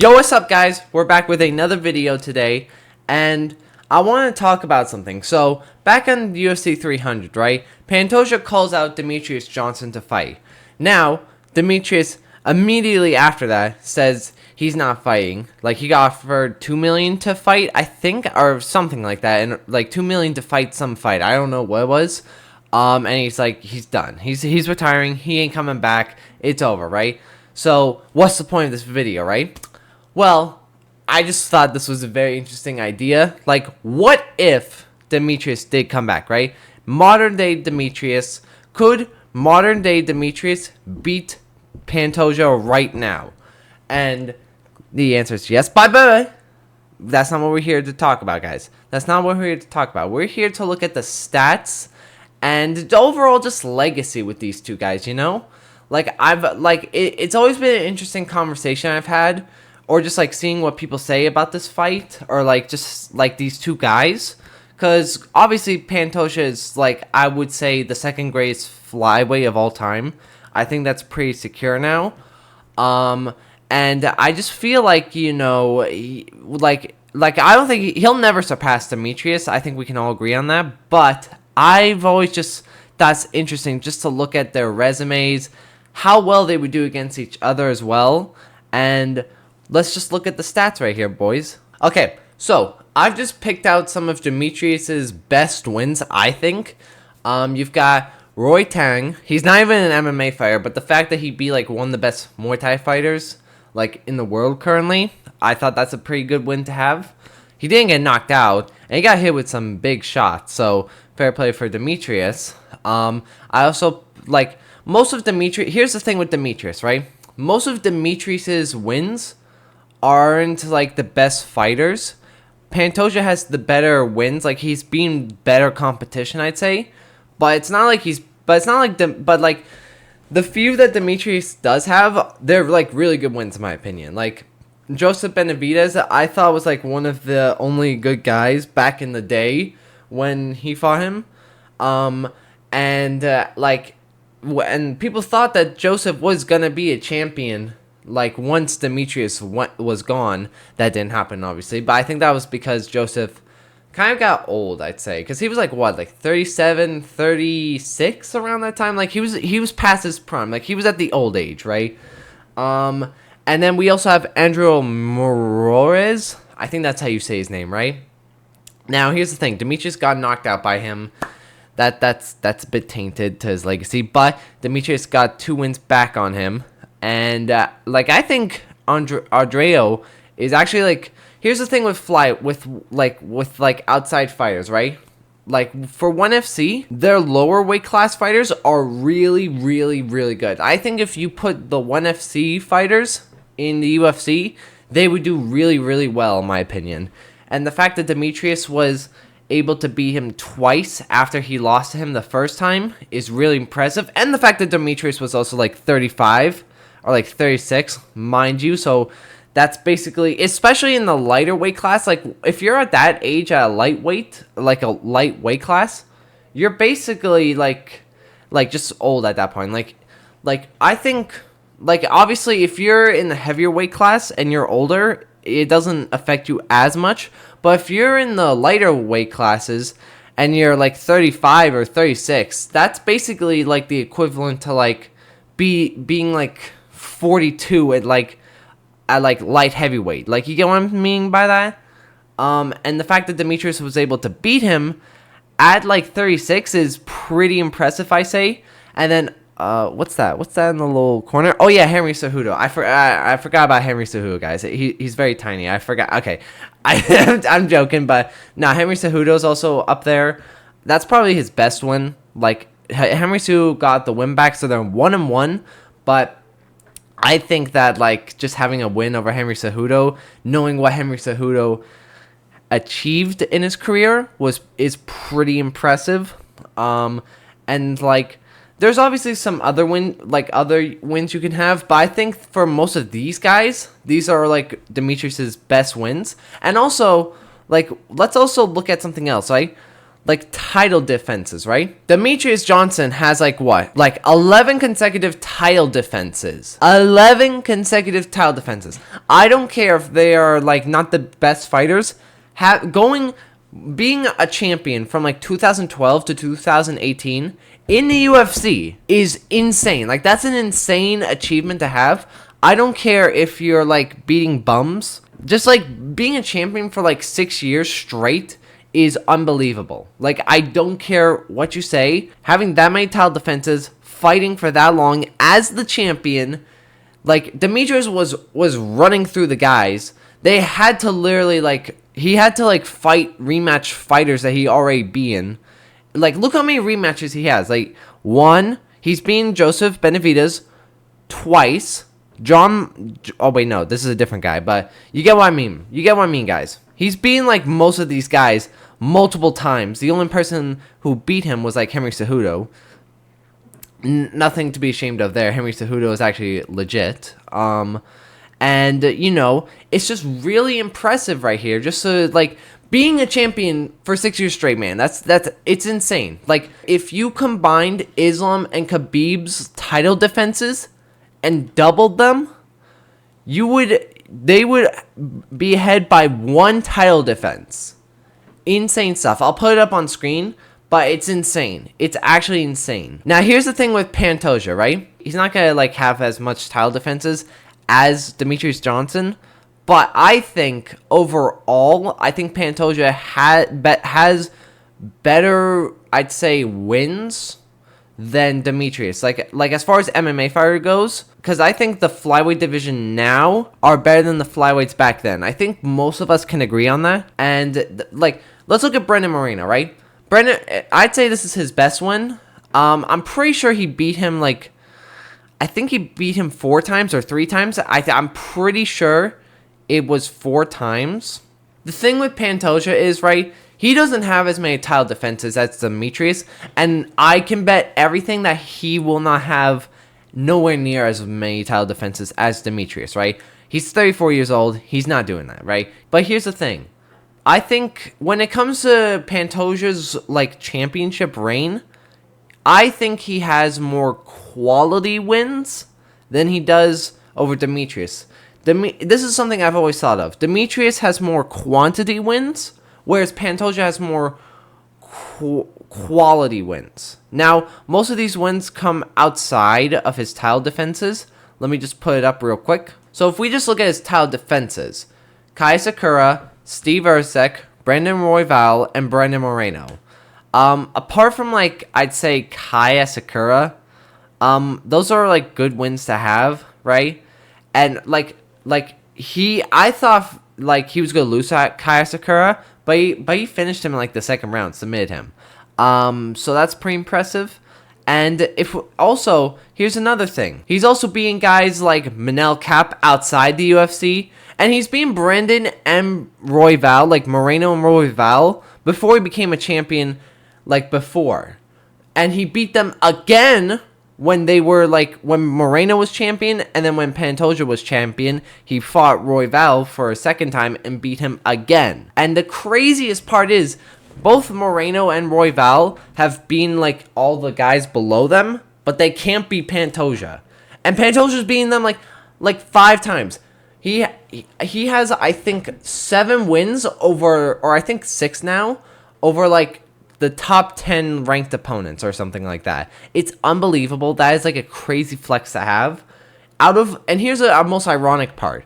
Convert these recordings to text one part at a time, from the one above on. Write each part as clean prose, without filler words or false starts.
Yo, what's up, guys? We're back with another video today, and I want to talk about something. So, back on UFC 300, right? Pantoja calls out Demetrious Johnson to fight. Now, Demetrious immediately after that says he's not fighting. Like, he got offered $2 million to fight, I think, or something like that, and like $2 million to fight some fight. I don't know what it was. And he's like, he's done. He's retiring. He ain't coming back. It's over, right? So, what's the point of this video, right? Well, I just thought this was a very interesting idea. Like, what if Demetrious did come back, right? Modern day Demetrious. Could modern day Demetrious beat Pantoja right now? And the answer is yes. Bye-bye. That's not what we're here to talk about, guys. That's not what we're here to talk about. We're here to look at the stats and the overall just legacy with these two guys, you know? Like, it's always been an interesting conversation I've had, or just like seeing what people say about this fight, or like just like these two guys, because obviously Pantoja is, like, I would say, the second greatest flyweight of all time. I think that's pretty secure now. And I just feel like, you know, like I don't think he'll never surpass Demetrious. I think we can all agree on that. But I've always just that's interesting just to look at their resumes, how well they would do against each other as well, and let's just look at the stats right here, boys. Okay, so I've just picked out some of Demetrious's best wins, I think. You've got Roy Tang. He's not even an MMA fighter, but the fact that he be like one of the best Muay Thai fighters like in the world currently, I thought that's a pretty good win to have. He didn't get knocked out, and he got hit with some big shots, so fair play for Demetrious. I also like most of Demetrious. Here's the thing with Demetrious, right? Most of Demetrious's wins aren't like the best fighters. Pantoja has the better wins. Like, he's been better competition, I'd say. But it's not like the few that Demetrious does have, they're like really good wins in my opinion. Like Joseph Benavidez, I thought was like one of the only good guys back in the day when he fought him. And people thought that Joseph was gonna be a champion. Like, once Demetrious was gone, that didn't happen, obviously. But I think that was because Joseph kind of got old, I'd say. Because he was, like, what, like 37, 36 around that time? Like, he was past his prime. Like, he was at the old age, right? And then we also have Andrew Morores. I think that's how you say his name, right? Now, here's the thing. Demetrious got knocked out by him. That's a bit tainted to his legacy. But Demetrious got 2 wins back on him. And I think Andreo is actually, like, here's the thing with outside fighters, right? Like, for 1FC, their lower weight class fighters are really, really, really good. I think if you put the 1FC fighters in the UFC, they would do really, really well, in my opinion. And the fact that Demetrious was able to beat him twice after he lost to him the first time is really impressive. And the fact that Demetrious was also like 35 or like 36, mind you. So that's basically, especially in the lighter weight class, like if you're at that age at a lightweight, like a light weight class, you're basically like just old at that point. Like I think, like, obviously if you're in the heavier weight class and you're older, it doesn't affect you as much. But if you're in the lighter weight classes and you're like 35 or 36, that's basically like the equivalent to like being like 42 at light heavyweight. Like, you get what I mean by that? And the fact that Demetrious was able to beat him at like 36 is pretty impressive, I say. And then what's that? What's that in the little corner? Oh yeah, Henry Cejudo. I forgot about Henry Cejudo, guys. He's very tiny. I forgot. Okay, I'm joking, but no, Henry Cejudo's also up there. That's probably his best win. Like, Henry Cejudo got the win back, so they're 1-1. But I think that, like, just having a win over Henry Cejudo, knowing what Henry Cejudo achieved in his career is pretty impressive. And like, there's obviously some other wins you can have, but I think for most of these guys, these are like Demetrious's best wins. And also, like, let's also look at something else, right? like title defenses, right? Demetrious Johnson has like what? Like 11 consecutive title defenses. 11 consecutive title defenses. I don't care if they are like not the best fighters. Being a champion from like 2012 to 2018 in the UFC is insane. Like that's an insane achievement to have. I don't care if you're like beating bums. Just like being a champion for like 6 years straight is unbelievable. Like, I don't care what you say. Having that many title defenses, fighting for that long as the champion, like, Demetrious was running through the guys. They had to literally, like, he had to, like, rematch fighters that he already beaten. Like, look how many rematches he has. Like, one, he's beaten Joseph Benavidez twice. Oh, wait, no, this is a different guy, but you get what I mean. You get what I mean, guys. He's beaten, like, most of these guys multiple times. The only person who beat him was, like, Henry Cejudo. Nothing to be ashamed of there. Henry Cejudo is actually legit. And, you know, it's just really impressive right here. Just so, like, being a champion for 6 years straight, man, it's insane. Like, if you combined Islam and Khabib's title defenses and doubled them, they would be ahead by one title defense. Insane stuff. I'll put it up on screen, but it's insane. It's actually insane. Now, here's the thing with Pantoja, right? He's not going to, like, have as much title defenses as Demetrious Johnson, but I think overall, I think Pantoja has better, I'd say, wins than Demetrious. Like as far as MMA fighter goes, because I think the flyweight division now are better than the flyweights back then. I think most of us can agree on that. And like, let's look at Brandon Moreno, right? Brandon, I'd say this is his best win. I'm pretty sure he beat him like, I think he beat him 4 times or 3 times. I'm pretty sure it was 4 times. The thing with Pantoja is, right, he doesn't have as many title defenses as Demetrious, and I can bet everything that he will not have nowhere near as many title defenses as Demetrious, right? He's 34 years old. He's not doing that, right? But here's the thing. I think when it comes to Pantoja's, like, championship reign, I think he has more quality wins than he does over Demetrious. This is something I've always thought of. Demetrious has more quantity wins, whereas Pantoja has more quality wins. Now, most of these wins come outside of his title defenses. Let me just put it up real quick. So if we just look at his title defenses, Kai Sakura, Steve Ercek, Brandon Royval, and Brandon Moreno. Apart from, like, I'd say Kai Sakura, those are, like, good wins to have, right? And, I thought, like, he was going to lose to Kai Sakura, but he finished him in, like, the second round, submitted him. So that's pretty impressive. And here's another thing. He's also beating guys like Manel Cap outside the UFC, and he's beating Brandon and Royval, like Moreno and Royval, before he became a champion, like, before. And he beat them again when when Moreno was champion, and then when Pantoja was champion, he fought Royval for a second time and beat him again. And the craziest part is, both Moreno and Royval have been, like, all the guys below them, but they can't beat Pantoja. And Pantoja's beating them, like 5 times. He has, I think, 7 wins over, or I think 6 now, over, like, the top 10 ranked opponents or something like that. It's unbelievable. That is, like, a crazy flex to have. And here's the most ironic part.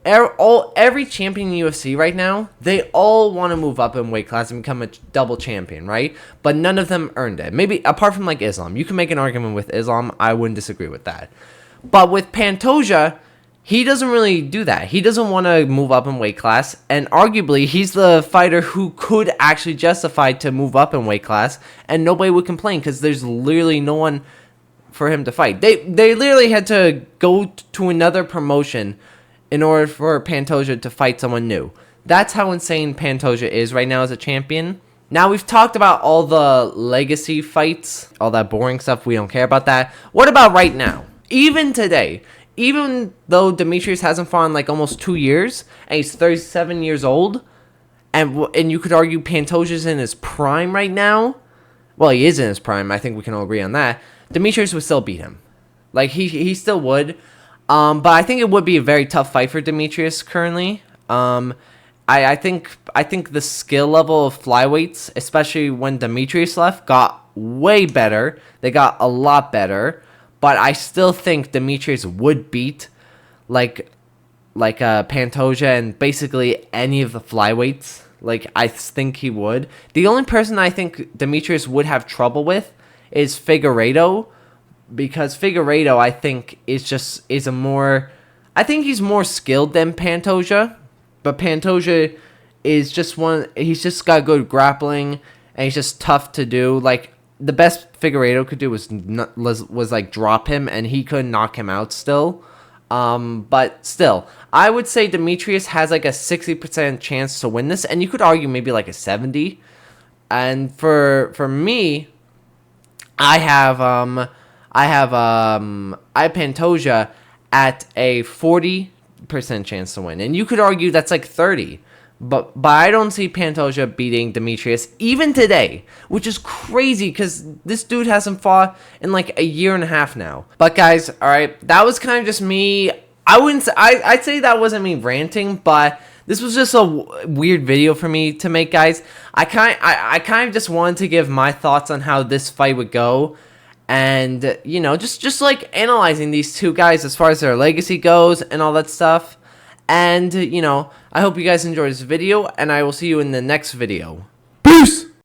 Every champion in UFC right now, they all want to move up in weight class and become a double champion, right? But none of them earned it. Maybe apart from, like, Islam. You can make an argument with Islam. I wouldn't disagree with that. But with Pantoja, he doesn't really do that. He doesn't want to move up in weight class, and arguably, he's the fighter who could actually justify to move up in weight class, and nobody would complain because there's literally no one for him to fight. They literally had to go to another promotion in order for Pantoja to fight someone new. That's how insane Pantoja is right now as a champion. Now, we've talked about all the legacy fights, all that boring stuff. We don't care about that. What about right now? Even today, even though Demetrious hasn't fought in, like, almost 2 years, and he's 37 years old, and you could argue Pantoja's in his prime right now. Well, he is in his prime. I think we can all agree on that. Demetrious would still beat him. Like, he still would. But I think it would be a very tough fight for Demetrious currently. I think the skill level of flyweights, especially when Demetrious left, got way better. They got a lot better. But I still think Demetrious would beat like Pantoja and basically any of the flyweights. Like, I think he would. The only person I think Demetrious would have trouble with is Figueiredo, because Figueiredo, I think, is a more... I think he's more skilled than Pantoja, but Pantoja is just he's just got good grappling, and he's just tough to do. Like, the best Figueiredo could do was like drop him, and he could knock him out still. But still, I would say Demetrious has like a 60% chance to win this, and you could argue maybe like a 70. And for me, I have Pantoja at a 40% chance to win, and you could argue that's like 30. But I don't see Pantoja beating Demetrious even today, which is crazy because this dude hasn't fought in like a year and a half now. But guys, all right, that was kind of just me. I'd say that wasn't me ranting, but this was just a weird video for me to make, guys. I kind of just wanted to give my thoughts on how this fight would go. And, you know, just like analyzing these two guys as far as their legacy goes and all that stuff. And, you know, I hope you guys enjoyed this video, and I will see you in the next video.